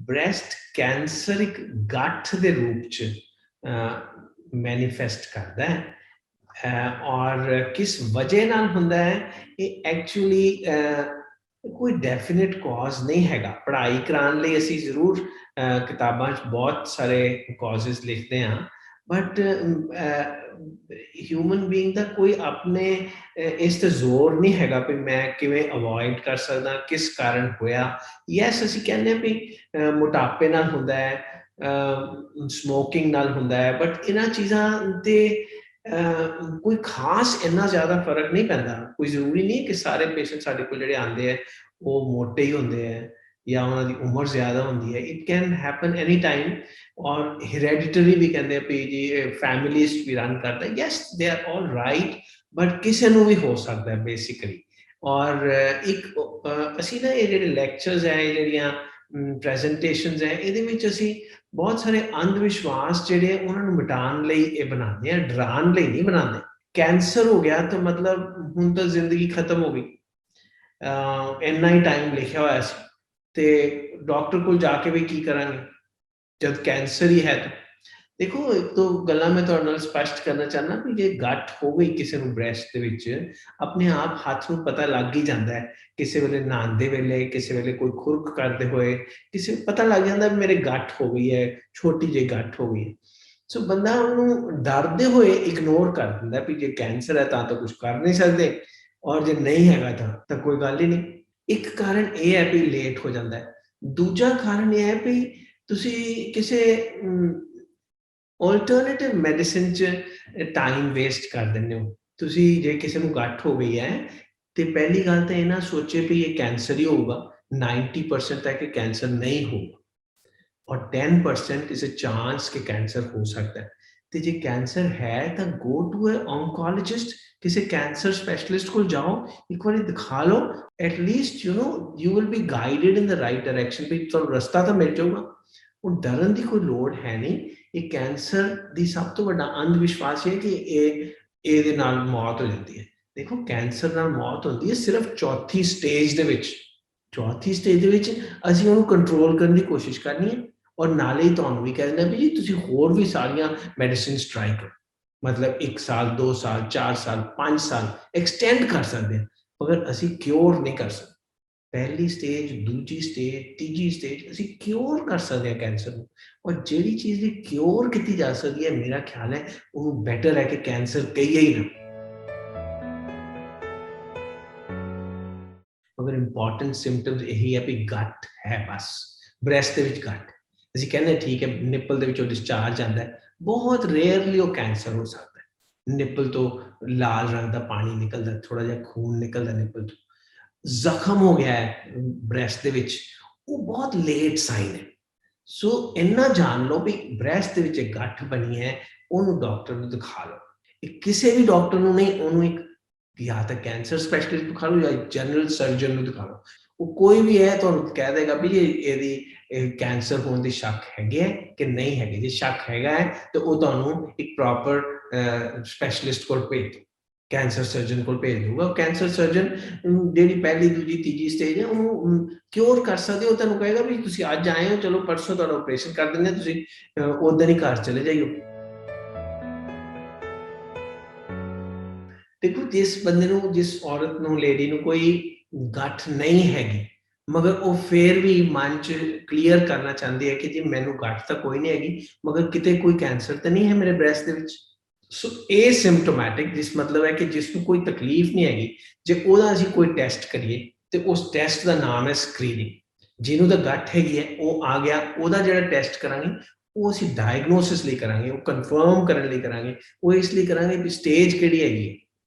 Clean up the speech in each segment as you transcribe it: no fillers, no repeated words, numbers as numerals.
Breast cancer ਇੱਕ ਗੱਠ ਦੇ ਰੂਪ ਚ ਮੈਨੀਫੈਸਟ ਕਰਦਾ ਹੈ ਔਰ ਕਿਸ ਵਜ੍ਹਾ ਨਾਲ ਹੁੰਦਾ ਹੈ ਇਹ ਐਕਚੁਅਲੀ ਕੋਈ ਡੈਫੀਨਿਟ ਕਾਜ਼ ਨਹੀਂ ਹੈਗਾ। ਪੜ੍ਹਾਈ ਕਰਾਉਣ ਲਈ ਅਸੀਂ ਜ਼ਰੂਰ ਕਿਤਾਬਾਂ 'ਚ ਬਹੁਤ ਸਾਰੇ ਕਾਜ਼ਸ ਲਿਖਦੇ ਹਾਂ, ਬਟ ਹਿਊਮਨ ਬੀਇੰਗ ਦਾ ਕੋਈ ਆਪਣੇ ਇਸ ਤੇ ਜ਼ੋਰ ਨਹੀਂ ਹੈਗਾ ਵੀ ਮੈਂ ਕਿਵੇਂ ਅਵੋਇਡ ਕਰ ਸਕਦਾ, ਕਿਸ ਕਾਰਨ ਹੋਇਆ। ਯੈਸ, ਅਸੀਂ ਕਹਿੰਦੇ ਹਾਂ ਵੀ ਮੋਟਾਪੇ ਨਾਲ ਹੁੰਦਾ ਹੈ, ਸਮੋਕਿੰਗ ਨਾਲ ਹੁੰਦਾ ਹੈ, ਬਟ ਇਹਨਾਂ ਚੀਜ਼ਾਂ ਤੇ ਕੋਈ ਖਾਸ ਇੰਨਾ ਜ਼ਿਆਦਾ ਫਰਕ ਨਹੀਂ ਪੈਂਦਾ। ਕੋਈ ਜ਼ਰੂਰੀ ਨਹੀਂ ਕਿ ਸਾਰੇ ਪੇਸ਼ੈਂਟ ਸਾਡੇ ਕੋਲ ਜਿਹੜੇ ਆਉਂਦੇ ਹੈ ਉਹ ਮੋਟੇ ਹੀ ਹੁੰਦੇ ਹੈ ਜਾਂ ਉਹਨਾਂ ਦੀ ਉਮਰ ਜ਼ਿਆਦਾ ਹੁੰਦੀ ਹੈ। It can happen any time. ਔਰ ਹੈਰੈਡੀਟਰੀ ਵੀ ਕਹਿੰਦੇ ਵੀ ਜੀ ਫੈਮਿਲੀਜ਼ ਵੀ ਰਨ ਕਰਦਾ, yes they are all right, but ਕਿਸੇ ਨੂੰ ਵੀ ਹੋ ਸਕਦਾ ਬੇਸਿਕਲੀ। ਔਰ ਇੱਕ ਅਸੀਂ ਨਾ ਇਹ ਜਿਹੜੇ ਲੈਕਚਰਸ ਹੈ, ਜਿਹੜੀਆਂ ਪ੍ਰੈਜੈਂਟੇਸ਼ਨਸ ਹੈ, ਇਹਦੇ ਵਿੱਚ ਅਸੀਂ ਬਹੁਤ ਸਾਰੇ ਅੰਧ ਵਿਸ਼ਵਾਸ ਜਿਹੜੇ ਉਹਨਾਂ ਨੂੰ ਮਿਟਾਉਣ ਲਈ ਇਹ ਬਣਾਉਂਦੇ ਆ, ਡਰਾਉਣ ਲਈ ਨਹੀਂ ਬਣਾਉਂਦੇ। ਕੈਂਸਰ ਹੋ ਗਿਆ ਤਾਂ ਮਤਲਬ ਹੁਣ ਤਾਂ ਜ਼ਿੰਦਗੀ ਖਤਮ ਹੋ ਗਈ, ਇੰਨਾ ਹੀ ਟਾਈਮ ਲਿਖਿਆ ਹੋਇਆ ਸੀ ਤੇ ਡਾਕਟਰ ਕੋਲ ਜਾ ਕੇ ਵੀ ਕੀ ਕਰਾਂਗੇ ਜਦ ਕੈਂਸਰ ਹੀ ਹੈ। ਤਾਂ ਦੇਖੋ, ਇੱਕ ਦੋ ਗੱਲਾਂ ਮੈਂ ਤੁਹਾਡੇ ਨਾਲ ਸਪਸ਼ਟ ਕਰਨਾ ਚਾਹੁੰਦਾ ਵੀ ਜੇ ਗੱਠ ਹੋ ਗਈ ਕਿਸੇ ਨੂੰ ਬ੍ਰੈਸਟ ਦੇ ਵਿੱਚ, ਆਪਣੇ ਆਪ ਹੱਥ ਨੂੰ ਪਤਾ ਲੱਗ ਹੀ ਜਾਂਦਾ ਹੈ। ਕਿਸੇ ਵੇਲੇ ਨਹਾਉਂਦੇ ਵੇਲੇ, ਕਿਸੇ ਵੇਲੇ ਕੋਈ ਖੁਰਕ ਕਰਦੇ ਹੋਏ, ਕਿਸੇ ਪਤਾ ਲੱਗ ਜਾਂਦਾ ਵੀ ਮੇਰੇ ਗੱਠ ਹੋ ਗਈ ਹੈ, ਛੋਟੀ ਜਿਹੀ ਗੱਠ ਹੋ ਗਈ ਹੈ। ਸੋ ਬੰਦਾ ਉਹਨੂੰ ਡਰਦੇ ਹੋਏ ਇਗਨੋਰ ਕਰ ਦਿੰਦਾ ਵੀ ਜੇ ਕੈਂਸਰ ਹੈ ਤਾਂ ਕੁਝ ਕਰ ਨਹੀਂ ਸਕਦੇ, ਔਰ ਜੇ ਨਹੀਂ ਹੈਗਾ ਤਾਂ ਕੋਈ ਗੱਲ ਹੀ ਨਹੀਂ। ਇੱਕ ਕਾਰਨ ਇਹ ਹੈ ਵੀ ਲੇਟ ਹੋ ਜਾਂਦਾ ਹੈ। ਦੂਜਾ ਕਾਰਨ ਇਹ ਹੈ ਵੀ ਤੁਸੀਂ ਕਿਸੇ ਆਲਟਰਨੇਟਿਵ ਮੈਡੀਸਿਨ 'ਚ ਟਾਈਮ ਵੇਸਟ ਕਰ ਦਿੰਦੇ ਹੋ। ਤੁਸੀਂ ਜੇ ਕਿਸੇ ਨੂੰ ਗੱਠ ਹੋ ਗਈ ਹੈ ਤੇ ਪਹਿਲੀ ਗੱਲ ਤਾਂ ਇਹ ਨਾ ਸੋਚੇ ਵੀ ਇਹ ਕੈਂਸਰ ਹੀ ਹੋਊਗਾ। 90% ਤੱਕ ਕਿ ਕੈਂਸਰ ਨਹੀਂ ਹੋਊਗਾ ਔਰ 10% ਇਸ ਅ ਚਾਂਸ ਕਿ ਕੈਂਸਰ ਹੋ ਸਕਦਾ ਹੈ। ਤੇ ਜੇ ਕੈਂਸਰ ਹੈ ਤਾਂ ਗੋ ਟੂ ਅ ਓਨਕੋਲੋਜਿਸਟ, ਕਿਸੇ ਕੈਂਸਰ ਸਪੈਸ਼ਲਿਸਟ ਕੋਲ ਜਾਓ, ਇੱਕ ਵਾਰੀ ਦਿਖਾ ਲਓ। At least you will be guided in the right direction, ਵੀ ਤੁਹਾਨੂੰ ਰਸਤਾ ਤਾਂ ਮਿਲ ਜਾਊਗਾ। ਹੁਣ ਡਰਨ ਦੀ ਕੋਈ ਲੋੜ ਹੈ ਨਹੀਂ। ਇਹ ਕੈਂਸਰ ਦੀ ਸਭ ਤੋਂ ਵੱਡਾ ਅੰਧ ਵਿਸ਼ਵਾਸ ਹੈ ਕਿ ਇਹਦੇ ਨਾਲ ਮੌਤ ਹੋ ਜਾਂਦੀ ਹੈ। ਦੇਖੋ, ਕੈਂਸਰ ਨਾਲ ਮੌਤ ਹੁੰਦੀ ਹੈ ਸਿਰਫ ਚੌਥੀ ਸਟੇਜ ਦੇ ਵਿੱਚ। ਚੌਥੀ ਸਟੇਜ ਦੇ ਵਿੱਚ ਅਸੀਂ ਉਹਨੂੰ ਕੰਟਰੋਲ ਕਰਨ ਦੀ ਕੋਸ਼ਿਸ਼ ਕਰਨੀ ਹੈ, ਔਰ ਨਾਲੇ ਹੀ ਤੁਹਾਨੂੰ ਵੀ ਕਹਿ ਦਿੰਦਾ ਵੀ ਜੀ ਤੁਸੀਂ ਹੋਰ ਵੀ ਸਾਰੀਆਂ ਮੈਡੀਸਿਨਸ ਟਰਾਈ ਕਰੋ। ਮਤਲਬ 1 ਸਾਲ, 2 ਸਾਲ, 4 ਸਾਲ, 5 ਸਾਲ ਐਕਸਟੈਂਡ ਕਰ ਸਕਦੇ ਹਾਂ, ਮਗਰ ਅਸੀਂ ਕਿਉਰ ਨਹੀਂ ਕਰ ਸਕਦੇ। ਪਹਿਲੀ ਸਟੇਜ, ਦੂਜੀ ਸਟੇਜ, ਤੀਜੀ ਸਟੇਜ ਅਸੀਂ ਕਿਉਰ ਕਰ ਸਕਦੇ ਹਾਂ ਕੈਂਸਰ ਨੂੰ। ਔਰ ਜਿਹੜੀ ਚੀਜ਼ ਦੀ ਕਿਉਰ ਕੀਤੀ ਜਾ ਸਕਦੀ ਹੈ, ਮੇਰਾ ਖਿਆਲ ਹੈ ਉਹਨੂੰ ਬੈਟਰ ਹੈ ਕਿ ਕੈਂਸਰ ਕਹੀਏ ਹੀ ਨਾ। ਮਗਰ ਇੰਪੋਰਟੈਂਟ ਸਿੰਪਟਮਸ ਇਹੀ ਹੈ ਵੀ ਗੱਠ ਹੈ, ਬਸ ਬ੍ਰੈਸਟ ਦੇ ਵਿੱਚ ਗੱਠ। ਅਸੀਂ ਕਹਿੰਦੇ ਠੀਕ ਹੈ ਨਿੱਪਲ ਦੇ ਵਿੱਚੋਂ ਡਿਸਚਾਰਜ ਆਉਂਦਾ ਹੈ, ਬਹੁਤ ਰੇਅਰਲੀ ਉਹ ਕੈਂਸਰ ਹੋ ਸਕਦਾ ਹੈ। ਨਿੱਪਲ ਤੋਂ ਲਾਲ ਰੰਗ ਦਾ ਪਾਣੀ ਨਿਕਲਦਾ, ਥੋੜਾ ਜਿਹਾ ਖੂਨ ਨਿਕਲਦਾ ਨਿੱਪਲ ਤੋਂ। ਜ਼ਖਮ ਹੋ ਗਿਆ ਹੈ ਬ੍ਰੈਸਟ ਦੇ ਵਿੱਚ, ਉਹ ਬਹੁਤ ਲੇਟ ਸਾਈਨ ਹੈ। ਸੋ ਇੰਨਾ ਜਾਣ ਲਓ ਵੀ ਬ੍ਰੈਸਟ ਦੇ ਵਿੱਚ ਇੱਕ ਗੱਠ ਬਣੀ ਹੈ, ਉਹਨੂੰ ਡਾਕਟਰ ਨੂੰ ਦਿਖਾ ਲਓ। ਇਹ ਕਿਸੇ ਵੀ ਡਾਕਟਰ ਨੂੰ ਨਹੀਂ, ਉਹਨੂੰ ਇੱਕ ਜਾਂ ਤਾਂ ਕੈਂਸਰ ਸਪੈਸ਼ਲਿਸਟ ਦਿਖਾ ਲਓ ਜਾਂ ਜਨਰਲ ਸਰਜਨ ਨੂੰ ਦਿਖਾ ਲਓ। ਉਹ ਕੋਈ ਵੀ ਹੈ ਤੁਹਾਨੂੰ ਕਹਿ ਦੇਗਾ ਵੀ ਇਹਦੀ ਕੈਂਸਰ ਹੋਣ ਦੀ ਸ਼ੱਕ ਹੈਗੇ ਹੈ ਕਿ ਨਹੀਂ ਹੈਗੇ। ਜੇ ਸ਼ੱਕ ਹੈਗਾ ਹੈ ਤੇ ਉਹ ਤੁਹਾਨੂੰ ਇੱਕ ਪ੍ਰੋਪਰ ਸਪੈਸ਼ਲਿਸਟ ਕੋਲ ਭੇਜ ਦਿਓ, ਕੈਂਸਰ ਸਰਜਨ ਕੋਲ ਭੇਜ ਦਊਗਾ। ਕੈਂਸਰ ਸਰਜਨ ਜਿਹੜੀ ਪਹਿਲੀ, ਦੂਜੀ, ਤੀਜੀ ਸਟੇਜ ਹੈ ਉਹਨੂੰ ਕਿਉਰ ਕਰ ਸਕਦੇ। ਉਹ ਤੁਹਾਨੂੰ ਕਹੇਗਾ ਵੀ ਤੁਸੀਂ ਅੱਜ ਆਏ ਹੋ, ਚਲੋ ਪਰਸੋਂ ਤੁਹਾਡਾ ਆਪਰੇਸ਼ਨ ਕਰ ਦਿੰਦੇ, ਤੁਸੀਂ ਉਦੋਂ ਹੀ ਘਰ ਚਲੇ ਜਾਈਓ। ਦੇਖੋ, ਜਿਸ ਬੰਦੇ ਨੂੰ, ਜਿਸ ਔਰਤ ਨੂੰ, ਲੇਡੀ ਨੂੰ ਕੋਈ ਗੱਠ ਨਹੀਂ ਹੈਗੀ, ਮਗਰ ਉਹ ਫੇਰ ਵੀ ਮਨ 'ਚ ਕਲੀਅਰ ਕਰਨਾ ਚਾਹੁੰਦੀ ਹੈ ਕਿ ਜੀ ਮੈਨੂੰ ਗੱਠ ਤਾਂ ਕੋਈ ਨਹੀਂ ਹੈਗੀ, ਮਗਰ ਕਿਤੇ ਕੋਈ ਕੈਂਸਰ ਤਾਂ ਨਹੀਂ ਹੈ ਮੇਰੇ ਬ੍ਰੈਸਟ ਦੇ ਵਿੱਚ। ਸੋ ਇਹ ਸਿੰਪਟੋਮੈਟਿਕ, ਜਿਸ ਮਤਲਬ ਹੈ ਕਿ ਜਿਸ ਨੂੰ ਕੋਈ ਤਕਲੀਫ ਨਹੀਂ ਹੈਗੀ, ਜੇ ਉਹਦਾ ਅਸੀਂ ਕੋਈ ਟੈਸਟ ਕਰੀਏ ਤੇ ਉਸ ਟੈਸਟ ਦਾ ਨਾਮ ਹੈ ਸਕਰੀਨਿੰਗ। ਜਿਹਨੂੰ ਤਾਂ ਗੱਠ ਹੈਗੀ ਹੈ ਉਹ ਆ ਗਿਆ, ਉਹਦਾ ਜਿਹੜਾ ਟੈਸਟ ਕਰਾਂਗੇ ਉਹ ਅਸੀਂ ਡਾਇਗਨੋਸਿਸ ਲਈ ਕਰਾਂਗੇ, ਉਹ ਕਨਫਰਮ ਕਰਨ ਲਈ ਕਰਾਂਗੇ, ਉਹ ਇਸ ਲਈ ਕਰਾਂਗੇ ਵੀ ਸਟੇਜ ਕਿਹੜੀ ਹੈਗੀ ਹੈ।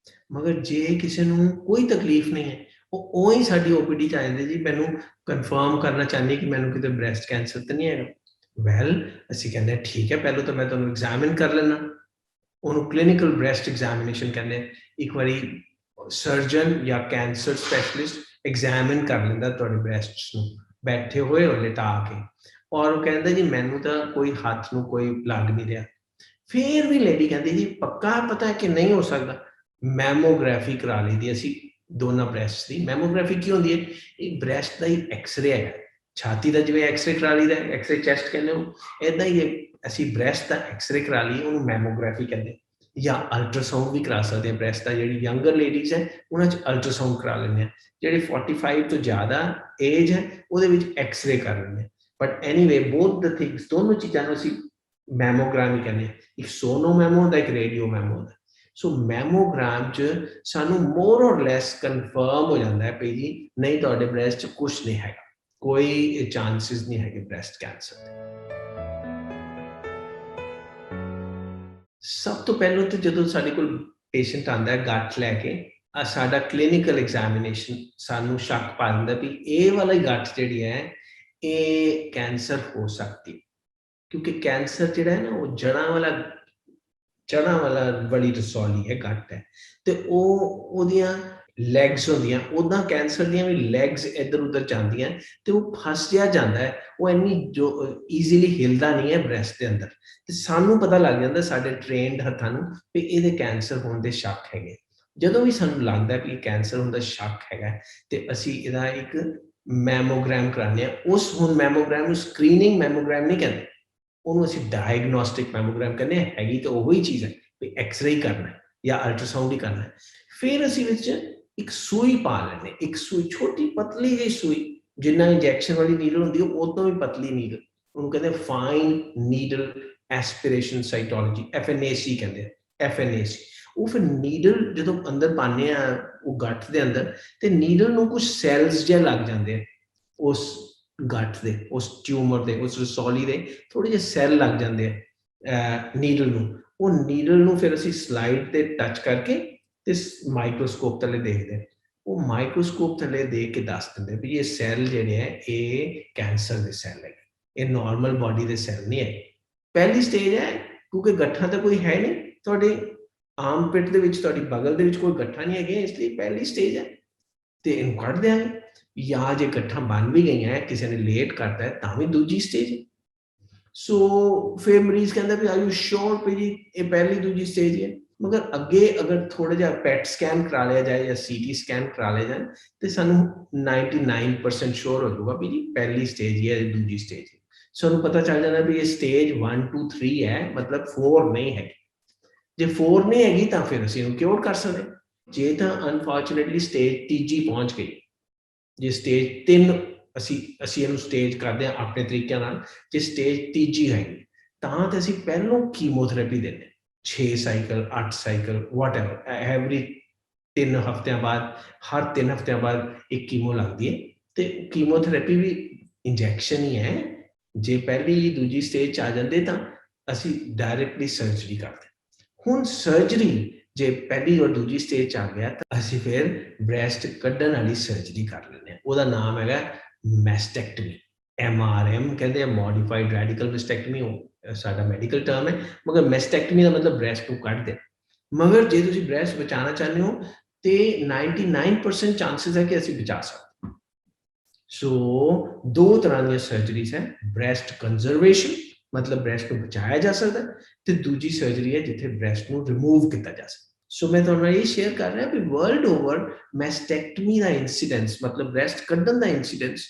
ਮਗਰ ਜੇ ਕਿਸੇ ਨੂੰ ਕੋਈ ਤਕਲੀਫ ਨਹੀਂ ਹੈ, ਉਹ ਹੀ ਸਾਡੀ ਓਪੀਡੀ 'ਚ ਆ ਜਾਂਦੇ ਜੀ ਮੈਨੂੰ ਕਨਫਰਮ ਕਰਨਾ ਚਾਹੁੰਦੀ ਕਿ ਮੈਨੂੰ ਕਿਤੇ ਬ੍ਰੈਸਟ ਕੈਂਸਰ ਤਾਂ ਨਹੀਂ ਹੈਗਾ। ਵੈਲ, ਅਸੀਂ ਕਹਿੰਦੇ ਠੀਕ ਹੈ, ਪਹਿਲਾਂ ਤਾਂ ਮੈਂ ਤੁਹਾਨੂੰ ਐਗਜ਼ਾਮਿਨ ਕਰ ਲੈਣਾ। ਉਹਨੂੰ ਕਲੀਨਿਕਲ ਬ੍ਰੈਸਟ ਐਗਜ਼ਾਮੀਨੇਸ਼ਨ ਕਹਿੰਦੇ। ਇੱਕ ਵਾਰੀ ਸਰਜਨ ਜਾਂ ਕੈਂਸਰ ਸਪੈਸ਼ਲਿਸਟ ਐਗਜ਼ਾਮਿਨ ਕਰ ਲੈਂਦਾ ਤੁਹਾਡੇ ਬ੍ਰੈਸਟਸ ਨੂੰ, ਬੈਠੇ ਹੋਏ ਔਰ ਲਿਟਾ ਕੇ, ਔਰ ਉਹ ਕਹਿੰਦਾ ਜੀ ਮੈਨੂੰ ਤਾਂ ਕੋਈ ਹੱਥ ਨੂੰ ਕੋਈ ਲੱਗ ਨਹੀਂ ਰਿਹਾ। ਫਿਰ ਵੀ ਲੇਡੀ ਕਹਿੰਦੀ ਜੀ ਪੱਕਾ ਪਤਾ ਹੈ ਕਿ ਨਹੀਂ ਹੋ ਸਕਦਾ। ਮੈਮੋਗ੍ਰਾਫੀ ਕਰਾ ਲਈ ਦੀ ਅਸੀਂ ਦੋਨਾਂ ਬ੍ਰੈਸਟ ਦੀ। ਮੈਮੋਗ੍ਰਾਫੀ ਕੀ ਹੁੰਦੀ ਹੈ? ਇਹ ਬ੍ਰੈਸਟ ਦਾ ਹੀ ਐਕਸਰੇ ਹੈ। ਛਾਤੀ ਦਾ ਜਿਵੇਂ ਐਕਸਰੇ ਕਰਾ ਲਈਦਾ, ਐਕਸਰੇ ਚੈਸਟ ਕਹਿੰਦੇ ਹੋ, ਏਦਾਂ ਹੀ ਅਸੀਂ ਬ੍ਰੈਸਟ ਦਾ ਐਕਸਰੇ ਕਰਾ ਲਈਏ, ਉਹਨੂੰ ਮੈਮੋਗ੍ਰਾਫੀ ਕਹਿੰਦੇ, ਜਾਂ ਅਲਟਰਾਸਾਊਂਡ ਵੀ ਕਰਾ ਸਕਦੇ ਹਾਂ ਬ੍ਰੈਸਟ ਦਾ। ਜਿਹੜੀ ਯੰਗਰ ਲੇਡੀਜ਼ ਹੈ ਉਹਨਾਂ 'ਚ ਅਲਟਰਾਸਾਊਂਡ ਕਰਾ ਲੈਂਦੇ ਹਾਂ, ਜਿਹੜੇ 45 ਤੋਂ ਜ਼ਿਆਦਾ ਏਜ ਹੈ ਉਹਦੇ ਵਿੱਚ ਐਕਸਰੇ ਕਰ ਲੈਂਦੇ ਹਾਂ। But anyway both the things, ਦੋਨੋਂ ਚੀਜ਼ਾਂ ਨੂੰ ਅਸੀਂ ਮੈਮੋਗ੍ਰਾਮ ਹੀ ਕਹਿੰਦੇ ਹਾਂ। ਇੱਕ ਸੋਨੋ ਮੈਮੋ ਹੁੰਦਾ, ਇੱਕ ਰੇਡੀਓ ਮੈਮੋ ਹੁੰਦਾ। ਸੋ ਮੈਮੋਗ੍ਰਾਮ 'ਚ ਸਾਨੂੰ ਮੋਰ ਔਰ ਲੈਸ ਕਨਫਰਮ ਹੋ ਜਾਂਦਾ ਹੈ ਵੀ ਜੀ ਨਹੀਂ, ਤੁਹਾਡੇ ਬ੍ਰੈਸਟ 'ਚ ਕੁਛ ਨਹੀਂ ਹੈਗਾ, ਕੋਈ ਚਾਂਸਿਸ ਨਹੀਂ ਹੈਗੇ ਬ੍ਰੈਸਟ ਕੈਂਸਰ ਦੇ। ਸਭ ਤੋਂ ਪਹਿਲਾਂ ਤਾਂ ਜਦੋਂ ਸਾਡੇ ਕੋਲ ਪੇਸ਼ੈਂਟ ਆਉਂਦਾ ਹੈ ਗੱਠ ਲੈ ਕੇ, ਸਾਡਾ ਕਲੀਨਿਕਲ ਐਗਜ਼ਾਮੀਨੇਸ਼ਨ ਸਾਨੂੰ ਸ਼ੱਕ ਪਾ ਦਿੰਦਾ ਵੀ ਇਹ ਵਾਲੀ ਗੱਠ ਜਿਹੜੀ ਹੈ ਇਹ ਕੈਂਸਰ ਹੋ ਸਕਦੀ, ਕਿਉਂਕਿ ਕੈਂਸਰ ਜਿਹੜਾ ਹੈ ਨਾ ਉਹ ਜੜ੍ਹਾਂ ਵਾਲੀ ਰਸੌਲੀ ਹੈ, ਗੱਠ ਹੈ, ਤੇ ਉਹਦੀਆਂ ਲੈਗਸ ਹੁੰਦੀਆਂ, ਉੱਦਾਂ ਕੈਂਸਰ ਦੀਆਂ ਵੀ ਲੈਗਸ ਇੱਧਰ ਉੱਧਰ ਜਾਂਦੀਆਂ ਤੇ ਉਹ ਫਸ ਜਿਹਾ ਜਾਂਦਾ ਹੈ, ਉਹ ਇੰਨੀ ਜੋ ਈਜ਼ੀਲੀ ਹਿਲਦਾ ਨਹੀਂ ਹੈ ਬ੍ਰੈਸਟ ਦੇ ਅੰਦਰ। ਤੇ ਸਾਨੂੰ ਪਤਾ ਲੱਗ ਜਾਂਦਾ ਸਾਡੇ ਟ੍ਰੇਨਡ ਹੱਥਾਂ ਨੂੰ ਵੀ ਇਹਦੇ ਕੈਂਸਰ ਹੋਣ ਦੇ ਸ਼ੱਕ ਹੈਗੇ। ਜਦੋਂ ਵੀ ਸਾਨੂੰ ਲੱਗਦਾ ਵੀ ਕੈਂਸਰ ਹੋਣ ਦਾ ਸ਼ੱਕ ਹੈਗਾ ਤੇ ਅਸੀਂ ਇਹਦਾ ਇੱਕ ਮੈਮੋਗ੍ਰਾਮ ਕਰਾਉਂਦੇ ਹਾਂ। ਹੁਣ ਮੈਮੋਗ੍ਰਾਮ ਨੂੰ ਸਕਰੀਨਿੰਗ ਮੈਮੋਗ੍ਰਾਮ ਨਹੀਂ ਕਹਿੰਦੇ, ਉਹਨੂੰ ਅਸੀਂ ਡਾਇਗਨੋਸਟਿਕ ਮੈਮੋਗ੍ਰਾਮ ਕਹਿੰਦੇ ਹਾਂ। ਹੈਗੀ ਤਾਂ ਉਹੀ ਚੀਜ਼ ਹੈ ਵੀ ਐਕਸਰੇ ਹੀ ਕਰਨਾ ਜਾਂ ਅਲਟਰਾਸਾਊਂਡ ਹੀ ਕਰਨਾ। ਫਿਰ ਅਸੀਂ ਵਿੱਚ ਇੱਕ ਸੂਈ ਪਾ ਲੈਂਦੇ, ਇੱਕ ਸੂਈ, ਛੋਟੀ ਪਤਲੀ ਜਿਹੀ ਸੂਈ, ਜਿੰਨਾ ਇੰਜੈਕਸ਼ਨ ਵਾਲੀ ਨੀਡਲ ਹੁੰਦੀ ਉਹ ਤੋਂ ਵੀ ਪਤਲੀ ਨੀਡਲ, ਉਹਨੂੰ ਕਹਿੰਦੇ ਫਾਈਨ ਨੀਡਲ ਐਸਪੀਰੇਸ਼ਨ ਸਾਈਟੋਲੋਜੀ, FNAC ਕਹਿੰਦੇ ਆ, FNAC। ਉਹ ਫਿਰ ਨੀਡਲ ਜਦੋਂ ਅੰਦਰ ਪਾਉਂਦੇ ਆ ਉਹ ਗੱਠ ਦੇ ਅੰਦਰ, ਤੇ ਨੀਡਲ ਨੂੰ ਕੁਝ ਸੈਲਸ ਜਿਹੇ ਲੱਗ ਜਾਂਦੇ ਆ, ਉਸ ਗੱਠ ਦੇ, ਉਸ ਟਿਊਮਰ ਦੇ, ਉਸ ਰਸੌਲੀ ਦੇ ਥੋੜੇ ਜਿਹੇ ਸੈੱਲ ਲੱਗ ਜਾਂਦੇ ਆ ਨੀਡਲ ਨੂੰ। ਉਹ ਨੀਡਲ ਨੂੰ ਫਿਰ ਅਸੀਂ ਸਲਾਈਡ ਤੇ ਟੱਚ ਕਰਕੇ ਤੇ ਮਾਈਕਰੋਸਕੋਪ ਥੱਲੇ ਦੇਖਦੇ ਹਾਂ। ਉਹ ਮਾਈਕਰੋਸਕੋਪ ਥੱਲੇ ਦੇਖ ਕੇ ਦੱਸ ਦਿੰਦੇ ਵੀ ਇਹ ਸੈੱਲ ਜਿਹੜੇ ਹੈ ਇਹ ਕੈਂਸਰ ਦੇ ਸੈੱਲ ਹੈ, ਇਹ ਨਾਰਮਲ ਬਾਡੀ ਦੇ ਸੈੱਲ ਨਹੀਂ ਹੈ। ਪਹਿਲੀ ਸਟੇਜ ਹੈ, ਕਿਉਂਕਿ ਗੱਠਾਂ ਤਾਂ ਕੋਈ ਹੈ ਨਹੀਂ ਤੁਹਾਡੇ ਆਮ ਪਿੱਠ ਦੇ ਵਿੱਚ, ਤੁਹਾਡੀ ਬਗਲ ਦੇ ਵਿੱਚ ਕੋਈ ਗੱਠਾਂ ਨਹੀਂ ਹੈਗੀਆਂ, ਇਸ ਲਈ ਪਹਿਲੀ ਸਟੇਜ ਹੈ ਤੇ ਇਹਨੂੰ ਕੱਢ ਦਿਆਂਗੇ। ਜਾਂ ਜੇ ਗੱਠਾਂ ਬਣ ਵੀ ਗਈਆਂ, ਕਿਸੇ ਨੇ ਲੇਟ ਕਰਤਾ ਹੈ, ਤਾਂ ਵੀ ਦੂਜੀ ਸਟੇਜ ਹੈ। ਸੋ ਫਿਰ ਮਰੀਜ਼ ਕਹਿੰਦਾ ਵੀ ਆਰ ਯੂ ਸ਼ੋਰ ਵੀ ਜੀ ਇਹ ਪਹਿਲੀ ਦੂਜੀ ਸਟੇਜ ਹੈ। ਮਗਰ ਅੱਗੇ ਅਗਰ ਥੋੜਾ ਜਿਹਾ ਪੈਟ ਸਕੈਨ ਕਰਾ ਲਿਆ ਜਾਏ ਜਾਂ CT ਸਕੈਨ ਕਰਾ ਲਿਆ ਜਾਏ ਤੇ ਸਾਨੂੰ 99% ਸ਼ੋਰ ਹੋ ਜਾਊਗਾ ਵੀ ਜੀ ਪਹਿਲੀ ਸਟੇਜ ਹੀ ਹੈ, ਦੂਜੀ ਸਟੇਜ ਹੈ। ਸਾਨੂੰ ਪਤਾ ਚੱਲ ਜਾਂਦਾ ਵੀ ਇਹ ਸਟੇਜ 1 2 3 ਹੈ, ਮਤਲਬ 4 ਨਹੀਂ ਹੈ। ਜੇ 4 ਨਹੀਂ ਹੈਗੀ ਤਾਂ ਫਿਰ ਅਸੀਂ ਇਹਨੂੰ ਕਿਉਰ ਕਰ ਸਕਦੇ। ਜੇ ਤਾਂ ਅਨਫੋਰਚੂਨੇਟਲੀ ਸਟੇਜ ਤੀਜੀ ਪਹੁੰਚ ਗਈ, ਜੇ ਸਟੇਜ 3 ਅਸੀਂ ਇਹਨੂੰ ਸਟੇਜ ਕਰਦੇ ਹਾਂ ਆਪਣੇ ਤਰੀਕਿਆਂ ਨਾਲ, ਜੇ ਸਟੇਜ ਤੀਜੀ ਹੈਗੀ ਤਾਂ ਅਸੀਂ ਪਹਿਲੋਂ ਕੀਮੋਥੈਰੇਪੀ ਦਿੰਦੇ, 6 ਸਾਈਕਲ 8 ਸਾਈਕਲ ਵਾਟਐਵਰ, ਐਵਰੀ 3 ਹਫ਼ਤਿਆਂ ਬਾਅਦ, ਹਰ 3 ਹਫ਼ਤਿਆਂ ਬਾਅਦ ਇੱਕ ਕੀਮੋ ਲੱਗਦੀ ਹੈ। ਤੇ ਕੀਮੋਥੈਰੇਪੀ ਵੀ ਇੰਜੈਕਸ਼ਨ ਹੀ ਹੈ। ਜੇ ਪਹਿਲੀ ਦੂਜੀ ਸਟੇਜ 'ਚ ਆ ਜਾਂਦੇ ਤਾਂ ਅਸੀਂ ਡਾਇਰੈਕਟਲੀ ਸਰਜਰੀ ਕਰਦੇ। ਹੁਣ ਸਰਜਰੀ ਜੇ ਪਹਿਲੀ ਔਰ ਦੂਜੀ ਸਟੇਜ 'ਚ ਆ ਗਿਆ ਤਾਂ ਅਸੀਂ ਫਿਰ ਬ੍ਰੈਸਟ ਕੱਢਣ ਵਾਲੀ ਸਰਜਰੀ ਕਰ ਲੈਂਦੇ ਹਾਂ। ਉਹਦਾ ਨਾਮ ਹੈਗਾ ਮੈਸਟੈਕਟਮੀ, MRM ਕਹਿੰਦੇ ਆ, ਮੋਡੀਫਾਈਡ ਰੈਡੀਕਲ ਮੈਸਟੈਕਟਮੀ, ਉਹ ਸਾਡਾ ਮੈਡੀਕਲ ਟਰਮ ਹੈ। ਮਗਰ ਮੈਸਟੈਕਟਮੀ ਦਾ ਮਤਲਬ ਬ੍ਰੈਸਟ ਨੂੰ ਕੱਢ ਦੇ। ਮਗਰ ਜੇ ਤੁਸੀਂ ਬ੍ਰੈਸਟ ਬਚਾਉਣਾ ਚਾਹੁੰਦੇ ਹੋ ਤੇ 99% ਚਾਂਸਸ ਹੈ ਕਿ ਅਸੀਂ ਬਚਾ ਸਕਦੇ। ਸੋ ਦੋ ਤਰ੍ਹਾਂ ਦੀਆਂ ਸਰਜਰੀਜ਼ ਹੈ, ਬ੍ਰੈਸਟ ਕੰਜ਼ਰਵੇਸ਼ਨ ਮਤਲਬ ਬ੍ਰੈਸਟ ਨੂੰ ਬਚਾਇਆ ਜਾ ਸਕਦਾ, ਤੇ ਦੂਜੀ ਸਰਜਰੀ ਹੈ ਜਿੱਥੇ ਬ੍ਰੈਸਟ ਨੂੰ ਰਿਮੂਵ ਕੀਤਾ ਜਾ ਸਕਦਾ। ਸੋ ਮੈਂ ਤੁਹਾਨੂੰ ਇਹ ਸ਼ੇਅਰ ਕਰ ਰਿਹਾ ਵੀ ਵਰਲਡ ਓਵਰ ਮੈਸਟੈਕਟਮੀ ਦਾ ਇਨਸੀਡੈਂਸ, ਮਤਲਬ ਬ੍ਰੈਸਟ ਕੱਢਣ ਦਾ ਇਨਸੀਡੈਂਸ,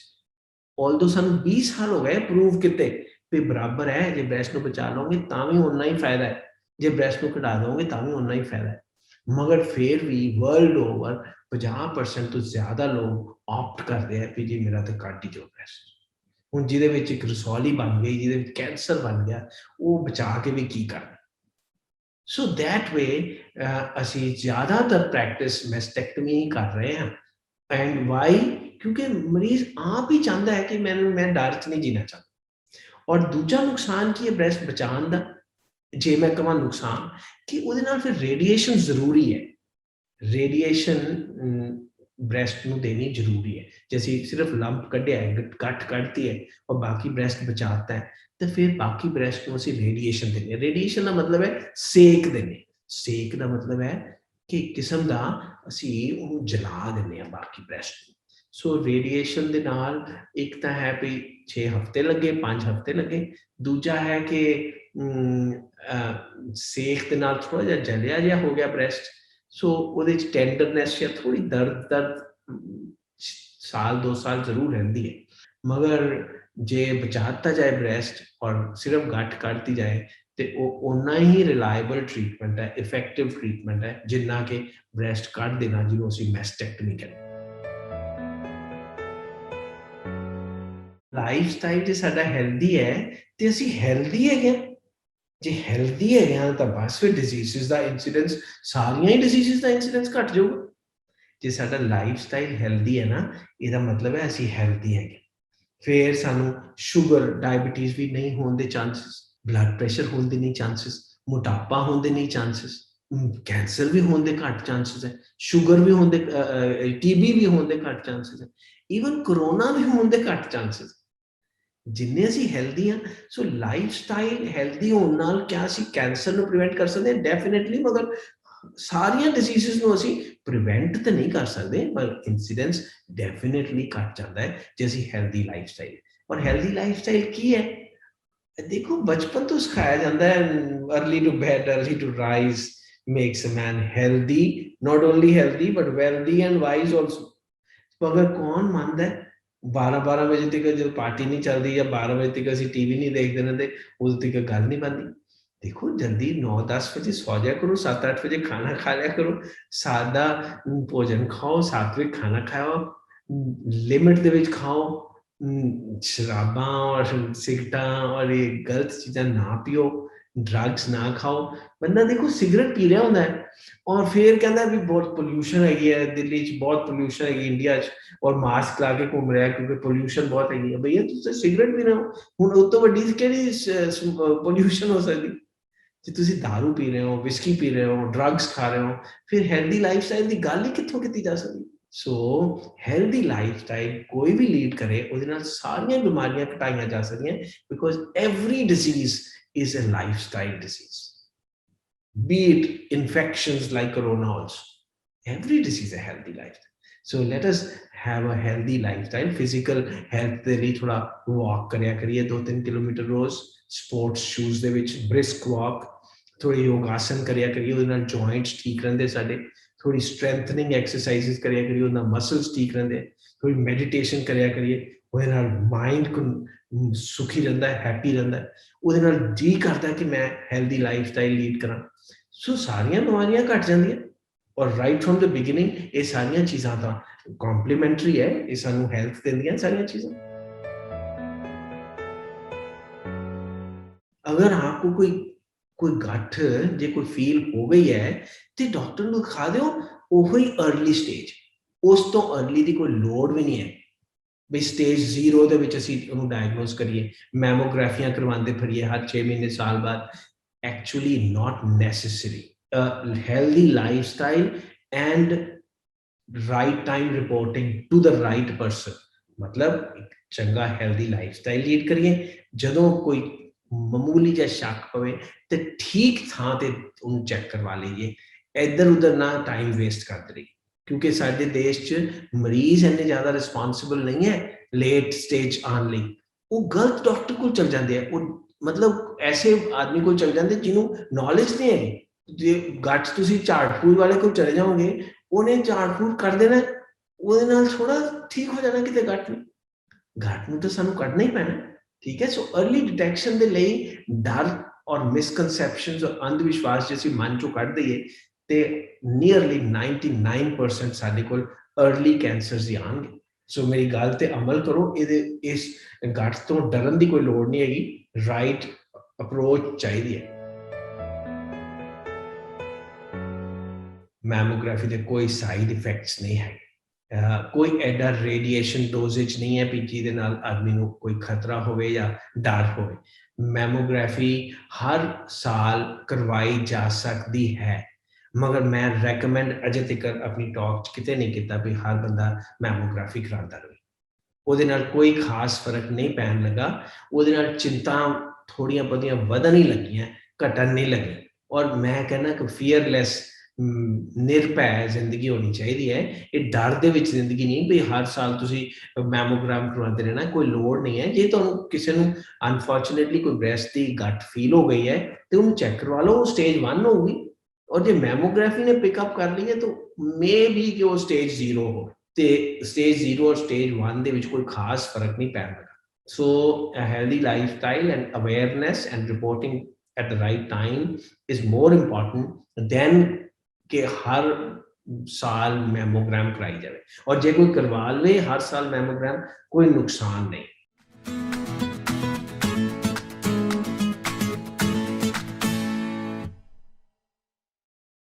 ਆਲਦੋ ਸਾਨੂੰ 20 ਸਾਲ ਹੋ ਗਏ ਪ੍ਰੂਵ ਕੀਤੇ ਵੀ ਬਰਾਬਰ ਹੈ। ਜੇ ਬ੍ਰੈਸਟ ਨੂੰ ਬਚਾ ਲਓਗੇ ਤਾਂ ਵੀ ਉਨਾ ਹੀ ਫਾਇਦਾ ਹੈ, ਜੇ ਬ੍ਰੈਸਟ ਨੂੰ ਕਢਾ ਦੋਗੇ ਤਾਂ ਵੀ ਉਨਾ ਹੀ ਫਾਇਦਾ ਹੈ। ਮਗਰ ਫਿਰ ਵੀ ਵਰਲਡ ਓਵਰ 50% ਤੋਂ ਜ਼ਿਆਦਾ ਲੋਕ ਆਪਟ ਕਰਦੇ ਆ ਕਿ ਜੀ ਮੇਰਾ ਤਾਂ ਕੱਢ ਹੀ ਦਿਓ ਬ੍ਰੈਸਟ। ਹੁਣ ਜਿਹਦੇ ਵਿੱਚ ਇੱਕ ਰਸੌਲੀ ਬਣ ਗਈ, ਜਿਹਦੇ ਵਿੱਚ ਕੈਂਸਰ ਬਣ ਗਿਆ, ਉਹ ਬਚਾ ਕੇ ਵੀ ਕੀ ਕਰਨਾ। ਸੋ ਦੈਟ ਵੇ ਅਸੀਂ ਜ਼ਿਆਦਾਤਰ ਪ੍ਰੈਕਟਿਸ ਮੈਸਟੈਕਟਮੀ ਹੀ ਕਰ ਰਹੇ ਹਾਂ। And why? ਕਿਉਂਕਿ ਮਰੀਜ਼ ਆਪ ਹੀ ਚਾਹੁੰਦਾ ਹੈ ਕਿ ਮੈਂ ਡਰ 'ਚ ਨਹੀਂ ਜੀਣਾ ਚਾਹੁੰਦਾ। ਔਰ ਦੂਜਾ ਨੁਕਸਾਨ ਕੀ ਹੈ ਬ੍ਰੈਸਟ ਬਚਾਉਣ ਦਾ, ਜੇ ਮੈਂ ਕਹਾਂ ਨੁਕਸਾਨ, ਕਿ ਉਹਦੇ ਨਾਲ ਫਿਰ ਰੇਡੀਏਸ਼ਨ ਜ਼ਰੂਰੀ ਹੈ। ਰੇਡੀਏਸ਼ਨ ਬ੍ਰੈਸਟ ਨੂੰ ਦੇਣੀ ਜ਼ਰੂਰੀ ਹੈ। ਜੇ ਅਸੀਂ ਸਿਰਫ ਲੰਪ ਕੱਢਿਆ ਹੈ, ਗੱਠ ਕੱਢਤੀ ਹੈ ਔਰ ਬਾਕੀ ਬ੍ਰੈਸਟ ਬਚਾਤਾ ਹੈ, ਤੇ ਫਿਰ ਬਾਕੀ ਬ੍ਰੈਸਟ ਨੂੰ ਅਸੀਂ ਰੇਡੀਏਸ਼ਨ ਦਿੰਦੇ ਹਾਂ। ਰੇਡੀਏਸ਼ਨ ਦਾ ਮਤਲਬ ਹੈ ਸੇਕ ਦਿੰਦੇ। ਸੇਕ ਦਾ ਮਤਲਬ ਹੈ ਕਿ ਇੱਕ ਕਿਸਮ ਦਾ ਅਸੀਂ ਉਹਨੂੰ ਜਲਾ ਦਿੰਦੇ ਹਾਂ ਬਾਕੀ ਬ੍ਰੈਸਟ ਨੂੰ। ਸੋ ਰੇਡੀਏਸ਼ਨ ਦੇ ਨਾਲ ਇੱਕ ਤਾਂ ਹੈ ਵੀ 6 ਹਫ਼ਤੇ ਲੱਗੇ, 5 ਹਫ਼ਤੇ ਲੱਗੇ। ਦੂਜਾ ਹੈ ਕਿ ਸੇਕ ਦੇ ਨਾਲ ਥੋੜਾ ਜਿਹਾ ਜਲਿਆ ਜਿਹਾ ਹੋ ਗਿਆ ਬ੍ਰੈਸਟ, ਸੋ ਉਹਦੇ 'ਚ ਟੈਂਡਰਨੈਸ ਜਾਂ ਥੋੜੀ ਦਰਦ ਸਾਲ 2 ਸਾਲ ਜ਼ਰੂਰ ਰਹਿੰਦੀ ਹੈ। मगर जे बचाता जाए ब्रेस्ट और सिर्फ गट कढ़ती जाए तो उन्ना ही रिलायबल ट्रीटमेंट है, इफेक्टिव ट्रीटमेंट है जिन्ना कि ब्रेस्ट कढ़ देना जिन्हों ਅਸੀਂ मैस्टेक्टमी कहते। ਲਾਈਫਸਟਾਈਲ ਜੇ ਸਾਡਾ ਹੈਲਦੀ ਹੈ ਤੇ ਅਸੀਂ ਹੈਲਦੀ ਹੈਗੇ ਹਾਂ। ਜੇ ਹੈਲਦੀ ਹੈਗੇ ਹਾਂ ਤਾਂ ਬਸ ਫਿਰ ਡਿਜ਼ੀਜ਼ਸ ਦਾ ਇਨਸੀਡੈਂਸ, ਸਾਰੀਆਂ ਹੀ ਡਿਜ਼ੀਜ਼ਸ ਦਾ ਇਨਸੀਡੈਂਸ ਘਟ ਜਾਊਗਾ। ਜੇ ਸਾਡਾ ਲਾਈਫਸਟਾਈਲ ਹੈਲਦੀ ਹੈ ਨਾ, ਇਹਦਾ ਮਤਲਬ ਹੈ ਅਸੀਂ ਹੈਲਦੀ ਹੈਗੇ। ਫਿਰ ਸਾਨੂੰ ਸ਼ੂਗਰ, ਡਾਇਬੀਟੀਜ਼ ਵੀ ਨਹੀਂ ਹੋਣ ਦੇ ਚਾਂਸਸ, ਬਲੱਡ ਪ੍ਰੈਸ਼ਰ ਹੋਣ ਦੇ ਨਹੀਂ ਚਾਂਸਸ, ਮੋਟਾਪਾ ਹੋਣ ਦੇ ਨਹੀਂ ਚਾਂਸਸ, ਕੈਂਸਰ ਵੀ ਹੋਣ ਦੇ ਘੱਟ ਚਾਂਸਸ ਹੈ, ਸ਼ੂਗਰ ਵੀ ਹੋਣ ਦੇ, ਟੀਬੀ ਵੀ ਹੋਣ ਦੇ ਘੱਟ ਚਾਂਸਸ ਹੈ, ਈਵਨ ਕਰੋਨਾ ਵੀ ਹੋਣ ਦੇ ਘੱਟ ਚਾਂਸਸ। ਜਿੰਨੇ ਅਸੀਂ ਹੈਲਦੀ ਹਾਂ, ਸੋ ਲਾਈਫਸਟਾਈਲ ਹੈਲਦੀ ਹੋਣ ਨਾਲ ਕਿਆ ਅਸੀਂ ਕੈਂਸਰ ਨੂੰ ਪ੍ਰੀਵੈਂਟ ਕਰ ਸਕਦੇ ਹਾਂ? ਡੈਫੀਨਿਟਲੀ, ਮਗਰ ਸਾਰੀਆਂ ਡਿਜ਼ੀਜ਼ਸ ਨੂੰ ਅਸੀਂ ਪ੍ਰੀਵੈਂਟ ਤਾਂ ਨਹੀਂ ਕਰ ਸਕਦੇ, ਪਰ ਇਨਸੀਡੈਂਸ ਡੈਫੀਨਿਟਲੀ ਘੱਟ ਜਾਂਦਾ ਹੈ ਜੇ ਅਸੀਂ ਹੈਲਦੀ ਲਾਈਫਸਟਾਈਲ। ਔਰ ਹੈਲਦੀ ਲਾਈਫਸਟਾਈਲ ਕੀ ਹੈ? ਦੇਖੋ ਬਚਪਨ ਤੋਂ ਸਿਖਾਇਆ ਜਾਂਦਾ ਹੈ, early to bed early to rise makes a man healthy, not only healthy but wealthy and wise also. ਮਗਰ ਕੌਣ ਮੰਨਦਾ ਹੈ 12-12 ਵਜੇ ਤੱਕ ਜਦੋਂ ਪਾਰਟੀ ਨਹੀਂ ਚੱਲਦੀ ਜਾਂ 12 ਵਜੇ ਤੱਕ ਅਸੀਂ ਟੀਵੀ ਨਹੀਂ ਦੇਖਦੇ ਨੇ ਤੇ ਉਦੋਂ ਤੱਕ ਗੱਲ ਨਹੀਂ ਬਣਦੀ। ਦੇਖੋ ਜਲਦੀ 9-10 ਵਜੇ ਸੌ ਜਾਇਆ ਕਰੋ, 7-8 ਵਜੇ ਖਾਣਾ ਖਾ ਲਿਆ ਕਰੋ, ਸਾਦਾ ਭੋਜਨ ਖਾਓ, ਸਾਤਵਿਕ ਖਾਣਾ ਖਾਓ, ਲਿਮਿਟ ਦੇ ਵਿੱਚ ਖਾਓ, ਸ਼ਰਾਬਾਂ ਔਰ ਸਿਗਰਟਾਂ ਔਰ ਇਹ ਗਲਤ ਚੀਜ਼ਾਂ ਨਾ ਪੀਓ, ਡਰੱਗਸ ਨਾ ਖਾਓ। ਬੰਦਾ ਦੇਖੋ ਸਿਗਰਟ ਪੀ ਰਿਹਾ ਹੁੰਦਾ ਹੈ ਔਰ ਫਿਰ ਕਹਿੰਦਾ ਵੀ ਬਹੁਤ ਪੋਲਿਊਸ਼ਨ ਹੈਗੀ ਹੈ, ਦਿੱਲੀ 'ਚ ਬਹੁਤ ਪੋਲਿਊਸ਼ਨ ਹੈਗੀ, ਇੰਡੀਆ 'ਚ, ਔਰ ਮਾਸਕ ਲਾ ਕੇ ਘੁੰਮ ਰਿਹਾ ਕਿਉਂਕਿ ਪੋਲਿਊਸ਼ਨ ਬਹੁਤ ਹੈਗੀ ਹੈ। ਭਈਆ ਤੁਸੀਂ ਸਿਗਰਟ ਪੀ ਰਹੇ ਹੋ, ਹੁਣ ਉਹ ਤੋਂ ਵੱਡੀ ਕਿਹੜੀ ਪੋਲਿਊਸ਼ਨ ਹੋ ਸਕਦੀ? ਜੇ ਤੁਸੀਂ ਦਾਰੂ ਪੀ ਰਹੇ ਹੋ, ਵਿਸਕੀ ਪੀ ਰਹੇ ਹੋ, ਡਰੱਗਸ ਖਾ ਰਹੇ ਹੋ, ਫਿਰ ਹੈਲਦੀ ਲਾਈਫਸਟਾਈਲ ਦੀ ਗੱਲ ਹੀ ਕਿੱਥੋਂ ਕੀਤੀ ਜਾ ਸਕਦੀ? ਸੋ ਹੈਲਦੀ ਲਾਈਫਸਟਾਈਲ ਕੋਈ ਵੀ ਲੀਡ ਕਰੇ ਉਹਦੇ ਨਾਲ ਸਾਰੀਆਂ ਬਿਮਾਰੀਆਂ ਘਟਾਈਆਂ ਜਾ ਸਕਦੀਆਂ, because every disease is a lifestyle disease, be it infections like corona also. Every disease is a healthy lifestyle. So let us have a healthy lifestyle. Physical health ਦੇ ਲਈ ਥੋੜਾ walk ਕਰਿਆ ਕਰੀਏ 2-3 ਕਿਲੋਮੀਟਰ ਰੋਜ਼, ਸਪੋਰਟਸ ਸ਼ੂਜ਼ ਦੇ ਵਿੱਚ brisk walk, ਥੋੜੀ ਯੋਗਾਸਨ ਕਰਿਆ ਕਰੀਏ, ਉਹਦੇ ਨਾਲ ਜੁਆਇੰਟਸ ਠੀਕ ਰਹਿੰਦੇ ਸਾਡੇ, ਥੋੜੀ ਸਟਰੈਂਥਨਿੰਗ ਐਕਸਰਸਾਈਜ਼ਸ ਕਰਿਆ ਕਰੀਏ, ਉਹਦੇ ਨਾਲ ਮਸਲਸ ਠੀਕ ਰਹਿੰਦੇ, ਥੋੜੀ ਮੈਡੀਟੇਸ਼ਨ ਕਰਿਆ ਕਰੀਏ, ਉਹਦੇ ਨਾਲ ਮਾਈਂਡ ਸੁਖੀ ਰਹਿੰਦਾ ਹੈ, ਹੈਪੀ ਰਹਿੰਦਾ ਹੈ, ਉਹਦੇ ਨਾਲ ਜੀ ਕਰਦਾ ਕਿ ਮੈਂ ਹੈਲਦੀ ਲਾਈਫਸਟਾਈਲ ਲੀਡ ਕਰਾਂ। ਸੋ ਸਾਰੀਆਂ ਬਿਮਾਰੀਆਂ ਘਟ ਜਾਂਦੀਆਂ। ਔਰ ਰਾਈਟ ਫਰੋਮ ਦ ਬਿਗਿਨਿੰਗ ਇਹ ਸਾਰੀਆਂ ਚੀਜ਼ਾਂ ਤਾਂ ਕੰਪਲੀਮੈਂਟਰੀ ਹੈ, ਇਹ ਸਾਨੂੰ ਹੈਲਥ ਦਿੰਦੀਆਂ ਸਾਰੀਆਂ ਚੀਜ਼ਾਂ। अगर आपको कोई कोई गठ जे कोई फील हो गई है तो डॉक्टर ਨੂੰ ਦਿਖਾ ਦਿਓ, ਉਹੀ अर्ली स्टेज, ਉਸ ਤੋਂ अर्ली ਦੀ ਕੋਈ ਲੋੜ ਵੀ ਨਹੀਂ ਹੈ ਵੀ ਸਟੇਜ 0 ਦੇ ਵਿੱਚ ਅਸੀਂ ਉਹਨੂੰ ਡਾਇਗਨੋਸ ਕਰੀਏ, ਮੈਮੋਗ੍ਰਾਫੀਆਂ ਕਰਵਾਉਂਦੇ ਫਿਰੀਏ ਹਰ 6 ਮਹੀਨੇ ਸਾਲ ਬਾਅਦ। Actually not necessary. Healthy lifestyle and right time reporting to the right person, मतलब एक चंगा हेल्दी लाइफस्टाइल लीड करिए, ਜਦੋਂ ਕੋਈ ਮਾਮੂਲੀ ਜਿਹਾ ਸ਼ੱਕ ਪਵੇ ਤੇ ਠੀਕ ਥਾਂ ਤੇ ਉਹਨੂੰ ਚੈੱਕ ਕਰਵਾ ਲਈਏ, ਇੱਧਰ ਉੱਧਰ ਨਾ ਟਾਈਮ ਵੇਸਟ ਕਰਦੇ ਰਹੀਏ, ਕਿਉਂਕਿ ਸਾਡੇ ਦੇਸ਼ 'ਚ ਮਰੀਜ਼ ਇੰਨੇ ਜ਼ਿਆਦਾ ਰਿਸਪੌਂਸਿਬਲ ਨਹੀਂ ਹੈ ਲੇਟ ਸਟੇਜ ਆਉਣ ਲਈ। ਉਹ ਗਲਤ ਡਾਕਟਰ ਕੋਲ ਚਲ ਜਾਂਦੇ ਆ, ਉਹ ਮਤਲਬ ਐਸੇ ਆਦਮੀ ਕੋਲ ਚਲ ਜਾਂਦੇ ਜਿਹਨੂੰ ਨੌਲੇਜ ਨਹੀਂ ਹੈਗੀ। ਜੇ ਗੱਟ ਤੁਸੀਂ ਝਾੜ ਫੂਕ ਵਾਲੇ ਕੋਲ ਚਲੇ ਜਾਓਗੇ, ਉਹਨੇ ਝਾੜ ਫੂਕ ਕਰ ਦੇਣਾ, ਉਹਦੇ ਨਾਲ ਥੋੜਾ ਠੀਕ ਹੋ ਜਾਣਾ ਕਿਤੇ ਗੱਟ ਨੂੰ। ਗੱਟ ਨੂੰ ਤਾਂ ਸਾਨੂੰ ਕੱਢਣਾ ਹੀ ਪੈਣਾ, ਠੀਕ ਹੈ। ਸੋ अर्ਲੀ ਡਿਟੈਕਸ਼ਨ ਦੇ ਲਈ ਡਰ ਔਰ ਮਿਸਕਨਸੈਪਸ਼ਨਸ ਔਰ ਅੰਧ ਵਿਸ਼ਵਾਸ ਜੇ ਅਸੀਂ ਮਨ ਚੋਂ ਕੱਢ ਦਈਏ ਤੇ ਨੀਅਰਲੀ 99% ਸਾਡੇ ਕੋਲ अर्ਲੀ ਕੈਂਸਰਸ ਹੀ ਆਉਣਗੇ। ਸੋ ਮੇਰੀ ਗੱਲ ਤੇ ਅਮਲ ਕਰੋ, ਇਹਦੇ ਇਸ ਗੱਟ ਤੋਂ ਡਰਨ ਦੀ ਕੋਈ ਲੋੜ ਨਹੀਂ ਹੈਗੀ, ਰਾਈਟ ਅਪਰੋਚ ਚਾਹੀਦੀ ਹੈ। ਮੈਮੋਗ੍ਰਾਫੀ ਦੇ ਕੋਈ ਸਾਈਡ ਇਫੈਕਟਸ ਨਹੀਂ ਹੈ, ਕੋਈ ਐਡਾ ਰੇਡੀਏਸ਼ਨ ਡੋਜ਼ੇਜ ਨਹੀਂ ਹੈ ਵੀ ਜਿਹਦੇ ਨਾਲ ਆਦਮੀ ਨੂੰ ਕੋਈ ਖਤਰਾ ਹੋਵੇ ਜਾਂ ਡਰ ਹੋਵੇ। ਮੈਮੋਗ੍ਰਾਫੀ ਹਰ ਸਾਲ ਕਰਵਾਈ ਜਾ ਸਕਦੀ ਹੈ, ਮਗਰ ਮੈਂ ਰეკਮੈਂਡ ਅਜੇ ਤੱਕ ਆਪਣੀ ਟਾਕ 'ਚ ਕਿਤੇ ਨਹੀਂ ਕੀਤਾ ਵੀ ਹਰ ਬੰਦਾ ਮੈਮੋਗ੍ਰਾਫੀ ਕਰਾਉਂਦਾ ਰਹੇ। ਉਹਦੇ ਨਾਲ ਕੋਈ ਖਾਸ ਫਰਕ ਨਹੀਂ ਪੈਣ ਲੱਗਾ, ਉਹਦੇ ਨਾਲ ਚਿੰਤਾ ਥੋੜੀਆਂ ਬਹੁਤੀਆਂ ਵਧਣ ਹੀ ਲੱਗੀਆਂ, ਘਟਣ ਨਹੀਂ ਲੱਗੀ। ਔਰ ਮੈਂ ਕਹਿੰਦਾ ਕਿ ਫੀਅਰਲੈਸ ਨਿਰਭੈ ਜ਼ਿੰਦਗੀ ਹੋਣੀ ਚਾਹੀਦੀ ਹੈ। ਇਹ ਡਰ ਦੇ ਵਿੱਚ ਜ਼ਿੰਦਗੀ ਨਹੀਂ ਵੀ ਹਰ ਸਾਲ ਤੁਸੀਂ ਮੈਮੋਗ੍ਰਾਮ ਕਰਵਾਉਂਦੇ ਰਹਿਣਾ, ਕੋਈ ਲੋੜ ਨਹੀਂ ਹੈ। ਜੇ ਤੁਹਾਨੂੰ ਕਿਸੇ ਨੂੰ ਅਨਫੋਰਚੂਨੇਟਲੀ ਕੋਈ ਬ੍ਰੈਸਟ ਦੀ ਗੱਟ ਫੀਲ ਹੋ ਗਈ ਹੈ ਤੇ ਉਹਨੂੰ ਚੈੱਕ ਕਰਵਾ ਲਓ, ਉਹ ਸਟੇਜ 1 ਹੋਊਗੀ। ਔਰ ਜੇ ਮੈਮੋਗ੍ਰਾਫੀ ਨੇ ਪਿਕਅਪ ਕਰ ਲਈ ਹੈ ਤਾਂ ਮੇ ਵੀ ਕਿ ਉਹ ਸਟੇਜ 0 ਹੋ, ਤੇ ਸਟੇਜ 0 ਔਰ ਸਟੇਜ 1 ਦੇ ਵਿੱਚ ਕੋਈ ਖਾਸ ਫਰਕ ਨਹੀਂ ਪੈਂਦਾ। So a healthy lifestyle and awareness and reporting at the right time is more important than ਕਿ ਹਰ ਸਾਲ ਮੈਮੋਗ੍ਰਾਮ ਕਰਾਈ ਜਾਵੇ। ਔਰ ਜੇ ਕੋਈ ਕਰਵਾ ਲਵੇ ਹਰ ਸਾਲ ਮੈਮੋਗ੍ਰਾਮ, ਕੋਈ ਨੁਕਸਾਨ ਨਹੀਂ।